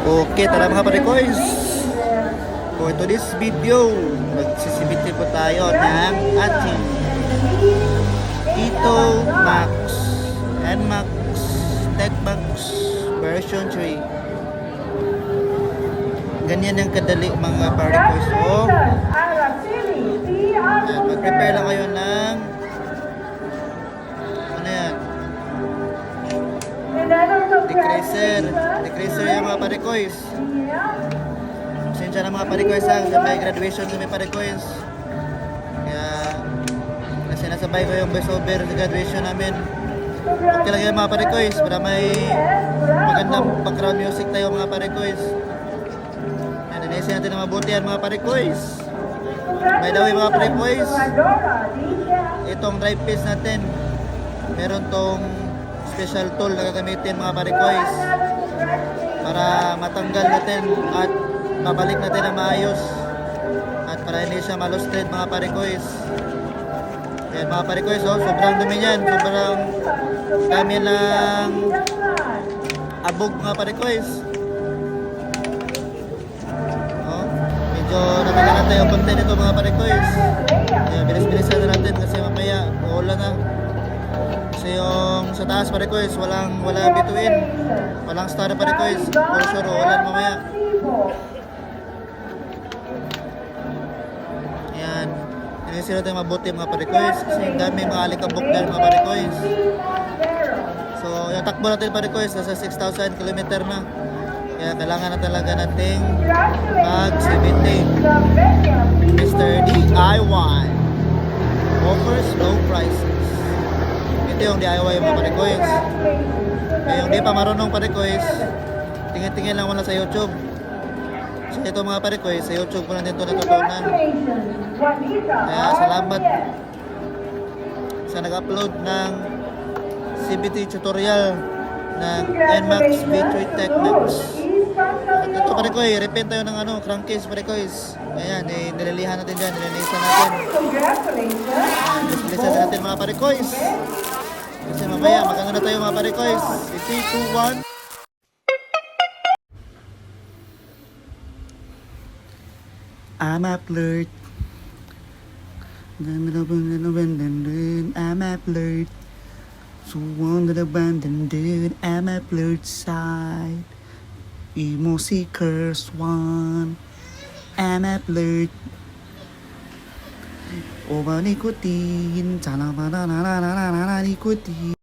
Okay, tara mga parekoys. For today's video, magsisibiti po tayo ng ating Ito Max NMAX TechMax version 3. Ganyan yung kadali mga parekoys. So, mag-prepare lang kayo ng ano yan? Decreaser yung mga parekoys. Pasensya na mga parekoys ha, sa may graduation sa may parekoys. Kaya sinasabay ko yung voiceover sa graduation namin. Okay lang yan mga parekoys para may magandang background music tayo mga parekoys. Yan, nanaisi natin na mabuti yan mga parekoys. By the way mga parekoys, itong drive piece natin, meron tong special tool na gagamitin mga parekoys para matanggal natin at babalik natin na maayos at para hindi siya malustred mga parekoys. Ayan mga parekoys, oh, sobrang dumi yan, sobrang dami ng abog mga parekoys. Oh, medyo nakagalan tayo content nito mga parekoys. Ayan, bilis-bilisan na natin kasi mamaya uulan na. Kasi yung sa taas parekoys, walang bituin, walang star parekoys, for sure uulan mamaya. Ayan, inisip natin mabuti mga parekoys kasi dami mga alikabok dyan mga parekoys. So yung takbo natin parekoys nasa 6,000 km na, kaya kailangan na talaga nating mag-CVT. Mr. DIY offers low prices. Ito yung DIY mga parekoys. Kaya yung di pa marunong parekoys, tingin-tingin lang muna sa YouTube. So ito mga parekoys, sa YouTube ko lang din ito natutunan. Kaya salamat sa nag-upload ng CVT tutorial ng NMAX V3 TechMax. At ito parekoy, repaint tayo ng crankcase parekoys. Ayan, nililihan natin dyan, nililisan natin. Nililisan natin mga parekoys. Kasi mamaya maganda na tayo mga parekoys. 3, 2, 1. I'm a flirt. I'm a flirt. So on the abandoned, I'm a flirt side. Emo seekers one. I'm a flirt. Over nicotine. Nikotin.